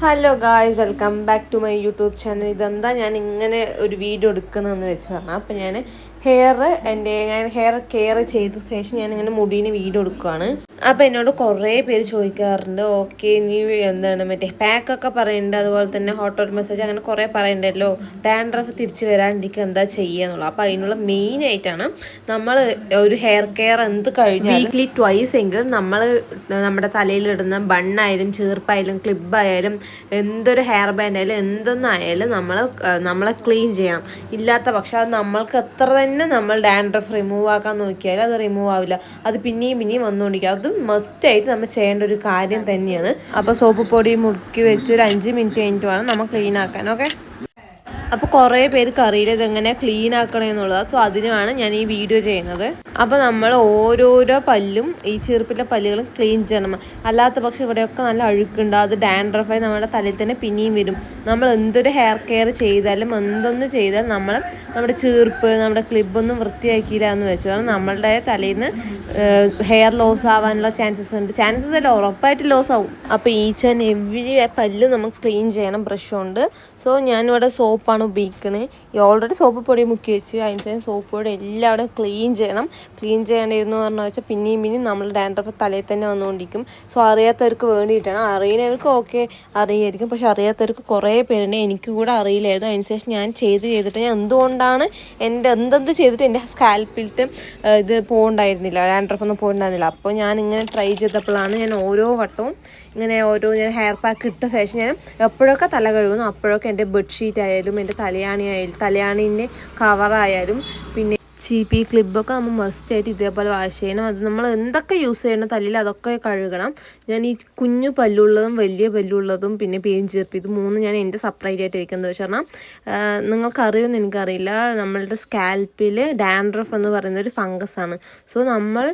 Hello guys, welcome back to my YouTube channel. ഇതെന്താ ഞാൻ ഇങ്ങനെ ഒരു വീഡിയോ എടുക്കുന്നതെന്ന് വെച്ച് പറഞ്ഞാൽ, അപ്പം ഞാൻ ഹെയർ കെയർ ചെയ്ത ശേഷം ഞാനിങ്ങനെ മുടീന് വീഡിയോ എടുക്കുകയാണ്. അപ്പോൾ എന്നോട് കുറേ പേര് ചോദിക്കാറുണ്ട്, ഓക്കെ നീ എന്താണ് മറ്റേ പാക്കൊക്കെ പറയുന്നുണ്ട്, അതുപോലെ തന്നെ ഹോട്ട് വാട്ടർ മസാജ് അങ്ങനെ കുറേ പറയുന്നുണ്ടല്ലോ, ഡാൻഡ്രഫ് തിരിച്ച് വരാണ്ടിരിക്കുക എന്താ ചെയ്യുക എന്നുള്ളത്. അപ്പോൾ അതിനുള്ള മെയിനായിട്ടാണ് നമ്മൾ ഒരു ഹെയർ കെയർ എന്ത് കഴിഞ്ഞാൽ വീക്ക്ലി ട്വൈസ് എങ്കിലും നമ്മൾ നമ്മുടെ തലയിലിടുന്ന ബണ്ണായാലും ചീർപ്പായാലും ക്ലിപ്പായാലും എന്തൊരു ഹെയർ ബാൻഡ് ആയാലും എന്തൊന്നായാലും നമ്മളെ ക്ലീൻ ചെയ്യണം. ഇല്ലാത്ത പക്ഷെ അത് നമ്മൾക്ക് എത്ര തന്നെ നമ്മൾ ഡാൻഡ്രഫ് റിമൂവ് ആക്കാൻ നോക്കിയാലും അത് റിമൂവ് ആവില്ല, അത് പിന്നെയും വന്നുകൊണ്ടിരിക്കും. അത് മസ്റ്റായിട്ട് നമ്മൾ ചെയ്യേണ്ട ഒരു കാര്യം തന്നെയാണ്. അപ്പോൾ സോപ്പ് പൊടി മുറുക്കി വെച്ച് ഒരു 5 മിനിറ്റ് കഴിഞ്ഞിട്ട് വേണം നമ്മൾ ക്ലീൻ ആക്കാൻ. ഓക്കെ, അപ്പോൾ കുറേ പേർക്ക് അറിയില്ല ഇതെങ്ങനെ ക്ലീൻ ആക്കണമെന്നുള്ളത്. സോ അതിനാണ് ഞാൻ ഈ വീഡിയോ ചെയ്യുന്നത്. അപ്പോൾ നമ്മൾ ഓരോരോ പല്ലും ഈ ചെറുപ്പിലെ പല്ലുകളും ക്ലീൻ ചെയ്യണം. അല്ലാത്ത പക്ഷം ഇവിടെയൊക്കെ നല്ല അഴുക്കുണ്ട്, അത് ഡാൻഡ്രഫായി നമ്മുടെ തലയിൽ തന്നെ പിന്നെയും വരും. നമ്മൾ എന്തൊരു ഹെയർ കെയർ ചെയ്താലും എന്തൊന്ന് ചെയ്താലും നമ്മുടെ ചീർപ്പ് നമ്മുടെ ക്ലിപ്പൊന്നും വൃത്തിയാക്കിയില്ല എന്ന് വെച്ചാൽ നമ്മളുടെ തലയിൽ നിന്ന് ഹെയർ ലോസ് ആവാനുള്ള ചാൻസസ് അല്ല, ഉറപ്പായിട്ട് ലോസ് ആവും. അപ്പോൾ ഈച്ച് ആൻഡ് എവരി പല്ലും നമുക്ക് ക്ലീൻ ചെയ്യണം ബ്രഷ് കൊണ്ട്. സോ ഞാനിവിടെ സോപ്പാണ് ഉപയോഗിക്കുന്നത്. ഓൾറെഡി സോപ്പ് പൊടി മുക്കി വെച്ച് അതിന് സോപ്പ് പൊടി എല്ലാവരും ക്ലീൻ ചെയ്യണം. ക്ലീൻ ചെയ്യേണ്ടിയിരുന്നു പറഞ്ഞു വെച്ചാൽ പിന്നെയും നമ്മൾ ഡാൻഡ്രഫ് തലയിൽ തന്നെ വന്നുകൊണ്ടിരിക്കും. സോ അറിയാത്തവർക്ക് വേണ്ടിയിട്ടാണ്. അറിയുന്നവർക്ക് ഓക്കെ അറിയായിരിക്കും, പക്ഷെ അറിയാത്തവർക്ക് കുറേ പേരുണ്ട്. എനിക്ക് കൂടെ അറിയില്ലായിരുന്നു. അതിനുശേഷം ഞാൻ ചെയ്തിട്ട് ഞാൻ എന്തുകൊണ്ടാണ് എന്തെന്ത് ചെയ്തിട്ട് എൻ്റെ സ്കാൽപ്പിലത്തെ ഇത് പോകണ്ടായിരുന്നില്ല, ഡാൻഡ്രഫ് ഒന്നും പോയിട്ടുണ്ടായിരുന്നില്ല. അപ്പോൾ ഞാൻ ഇങ്ങനെ ട്രൈ ചെയ്തപ്പോഴാണ് ഞാൻ ഓരോ വട്ടവും ഞാൻ ഹെയർ പാക്ക് ഇട്ട ശേഷം ഞാൻ എപ്പോഴൊക്കെ തല കഴുകുന്നു അപ്പോഴൊക്കെ എൻ്റെ ബെഡ്ഷീറ്റ് ആയാലും എൻ്റെ തലയാണീൻ്റെ കവറായാലും പിന്നെ ചീപ്പി ക്ലിപ്പൊക്കെ നമ്മൾ മസ്റ്റായിട്ട് ഇതേപോലെ വാഷ് ചെയ്യണം. അത് നമ്മൾ എന്തൊക്കെ യൂസ് ചെയ്യണം തലയിൽ അതൊക്കെ കഴുകണം. ഞാൻ ഈ കുഞ്ഞു പല്ലുള്ളതും വലിയ പല്ലുള്ളതും പിന്നെ പേഞ്ചീർപ്പ് ഇത് മൂന്നും ഞാൻ എൻ്റെ സെപ്പറേറ്റ് ആയിട്ട് വയ്ക്കുന്നത്. വെച്ച് പറഞ്ഞാൽ നിങ്ങൾക്കറിയുമെന്ന് എനിക്കറിയില്ല, നമ്മളുടെ സ്കാൽപ്പിൽ ഡാൻഡ്രഫ് എന്ന് പറയുന്ന ഒരു ഫംഗസാണ്. സോ നമ്മൾ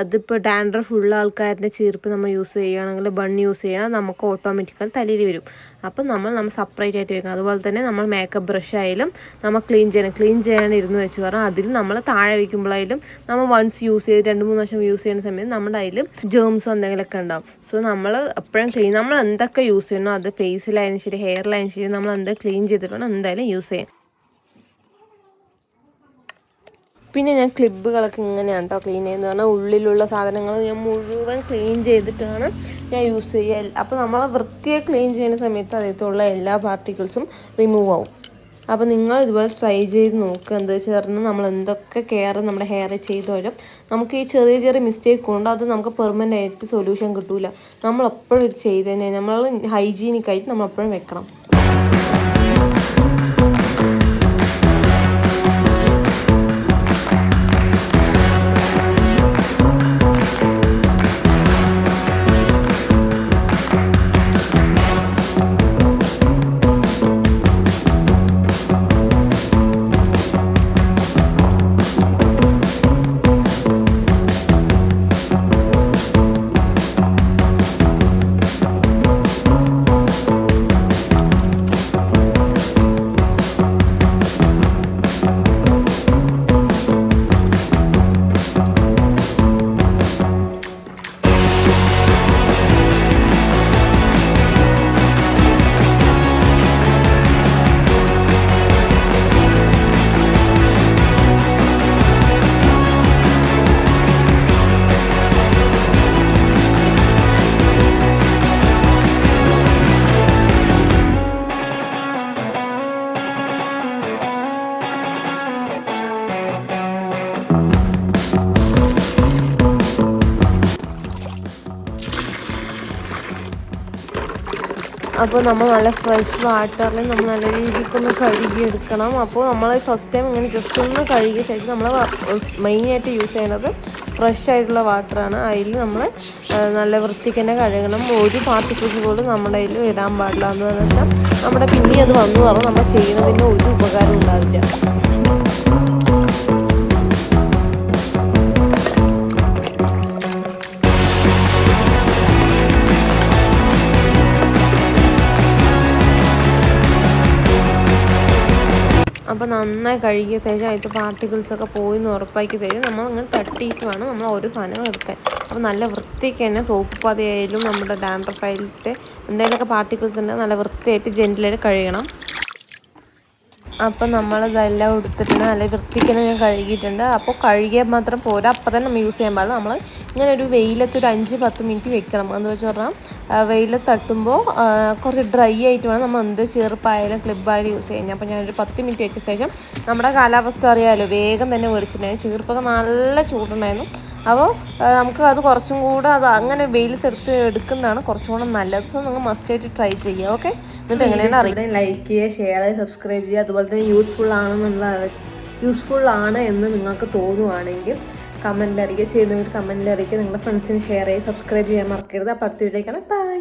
അതിപ്പോൾ ഡാൻഡ്രഫ് ഉള്ള ആൾക്കാരുടെ ചീർപ്പ് നമ്മൾ യൂസ് ചെയ്യുകയാണെങ്കിൽ ബണ്ണ് യൂസ് ചെയ്യണം, നമുക്ക് ഓട്ടോമാറ്റിക്കൽ തലയിൽ വരും. അപ്പം നമ്മൾ സെപ്പറേറ്റ് ആയിട്ട് വെക്കണം. അതുപോലെ തന്നെ നമ്മൾ മേക്കപ്പ് ബ്രഷ് ആയാലും നമ്മൾ ക്ലീൻ ചെയ്യാനിരുന്ന് വെച്ച് പറഞ്ഞാൽ അതിൽ നമ്മൾ താഴെ വയ്ക്കുമ്പോഴായാലും നമ്മൾ വൺസ് യൂസ് ചെയ്ത് 2-3 വർഷം യൂസ് ചെയ്യുന്ന സമയത്ത് നമ്മുടെ അതിൽ ജേംസോ എന്തെങ്കിലുമൊക്കെ ഉണ്ടാവും. സോ നമ്മൾ എപ്പോഴും നമ്മൾ എന്തൊക്കെ യൂസ് ചെയ്യണോ അത് ഫേസിലായാലും ശരി ഹെയറിലായാലും ശരി നമ്മൾ എന്തൊക്കെ ക്ലീൻ ചെയ്തിട്ടാണ് എന്തായാലും യൂസ് ചെയ്യാം. പിന്നെ ഞാൻ ക്ലിപ്പുകളൊക്കെ ഇങ്ങനെയാണ് കേട്ടോ ക്ലീൻ ചെയ്യുന്നത്. പറഞ്ഞാൽ ഉള്ളിലുള്ള സാധനങ്ങൾ ഞാൻ മുഴുവൻ ക്ലീൻ ചെയ്തിട്ടാണ് ഞാൻ യൂസ് ചെയ്യുക. അപ്പോൾ നമ്മൾ വൃത്തിയെ ക്ലീൻ ചെയ്യുന്ന സമയത്ത് അതിലുള്ള എല്ലാ പാർട്ടിക്കിൾസും റിമൂവ് ആവും. അപ്പോൾ നിങ്ങൾ ഇതുപോലെ ട്രൈ ചെയ്ത് നോക്കുക. എന്താ വെച്ച് പറഞ്ഞാൽ നമ്മൾ എന്തൊക്കെ കെയർ നമ്മുടെ ഹെയറിൽ ചെയ്താലും നമുക്ക് ഈ ചെറിയ മിസ്റ്റേക്ക് കൊണ്ട് അത് നമുക്ക് പെർമനൻ്റ് ആയിട്ട് സൊല്യൂഷൻ കിട്ടില്ല. നമ്മളെപ്പോഴും ഇത് ചെയ്ത് തന്നെ നമ്മൾ ഹൈജീനിക്കായിട്ട് നമ്മളെപ്പോഴും വെക്കണം. അപ്പോൾ നമ്മൾ നല്ല ഫ്രഷ് വാട്ടറിൽ നമ്മൾ നല്ല രീതിക്കൊന്ന് കഴുകിയെടുക്കണം. അപ്പോൾ നമ്മൾ ഫസ്റ്റ് ടൈം ഇങ്ങനെ ജസ്റ്റ് ഒന്ന് കഴുകിയ ശേഷം നമ്മൾ മെയിനായിട്ട് യൂസ് ചെയ്യുന്നത് ഫ്രഷ് ആയിട്ടുള്ള വാട്ടറാണ്. അതിൽ നമ്മൾ നല്ല വൃത്തിക്ക് തന്നെ കഴുകണം. ഒരു പാർട്ടിക്കിൾസ് പോലും നമ്മുടെ അതിൽ ഇടാൻ പാടില്ല. എന്ന് വെച്ചാൽ നമ്മുടെ പിന്നെ അത് വന്നു പറഞ്ഞാൽ നമ്മൾ ചെയ്യുന്നതിന് ഒരു ഉപകാരം ഉണ്ടാവില്ല. അപ്പോൾ നന്നായി കഴുകിയ ശേഷം അതിൻ്റെ പാർട്ടിക്കിൾസൊക്കെ പോയി എന്ന് ഉറപ്പാക്കി തരും. നമ്മളങ്ങനെ തട്ടിയിട്ട് വേണം നമ്മൾ ഓരോ സാധനങ്ങൾ എടുക്കാൻ. അപ്പോൾ നല്ല വൃത്തിക്ക് തന്നെ സോപ്പ് പതയായാലും നമ്മുടെ ഡാൻഡ്രഫ് ആയിട്ട് എന്തെങ്കിലുമൊക്കെ പാർട്ടിക്കിൾസ് ഉണ്ടെങ്കിൽ നല്ല വൃത്തിയായിട്ട് ജെൻറ്റിലായിട്ട് കഴുകണം. അപ്പം നമ്മളിതെല്ലാം എടുത്തിട്ടുണ്ട്, നല്ല വൃത്തിക്ക് ഞാൻ കഴുകിയിട്ടുണ്ട്. അപ്പോൾ കഴുകിയാൽ മാത്രം പോരാ, അപ്പം തന്നെ നമ്മൾ യൂസ് ചെയ്യാൻ പാടില്ല. നമ്മൾ ഇങ്ങനെ ഒരു വെയിലത്ത് ഒരു 5-10 മിനിറ്റ് വെക്കണം. എന്ന് വെച്ച് പറഞ്ഞാൽ വെയിലത്ത് തട്ടുമ്പോൾ കുറച്ച് ഡ്രൈ ആയിട്ട് വേണം നമ്മൾ എന്ത് ചെറുപ്പായാലും ക്ലിപ്പായാലും യൂസ് ചെയ്യാൻ. അപ്പോൾ ഞാനൊരു 10 മിനിറ്റ് വെച്ച ശേഷം, നമ്മുടെ കാലാവസ്ഥ അറിയാമല്ലോ, വേഗം തന്നെ മേടിച്ചിട്ടുണ്ടായിരുന്നു. ചീർപ്പൊക്കെ നല്ല ചൂടുണ്ടായിരുന്നു. അപ്പോൾ നമുക്ക് അത് കുറച്ചും കൂടെ അത് അങ്ങനെ വെയിലത്തെടുത്ത് എടുക്കുന്നതാണ് കുറച്ചും കൂടെ നല്ലത്. സോ നിങ്ങൾ മസ്റ്റായിട്ട് ട്രൈ ചെയ്യുക. ഓക്കെ, എന്നിട്ട് എങ്ങനെയാണ് അറിയാം. ലൈക്ക് ചെയ്യുക, ഷെയർ ചെയ്യുക, സബ്സ്ക്രൈബ് ചെയ്യുക. അതുപോലെ തന്നെ യൂസ്ഫുൾ ആണ് എന്ന് നിങ്ങൾക്ക് തോന്നുവാണെങ്കിൽ കമൻറ്റിൽ അറിയിക്കുക. ചെയ്യുന്നവർ കമൻറ്റിൽ അറിയിക്കുക. നിങ്ങളുടെ ഫ്രണ്ട്സിന് ഷെയർ ചെയ്യുക, സബ്സ്ക്രൈബ് ചെയ്യാൻ മറക്കരുത്. അപ്പോൾ അടുത്ത വീഡിയോയ്ക്കാണ്. ബൈ.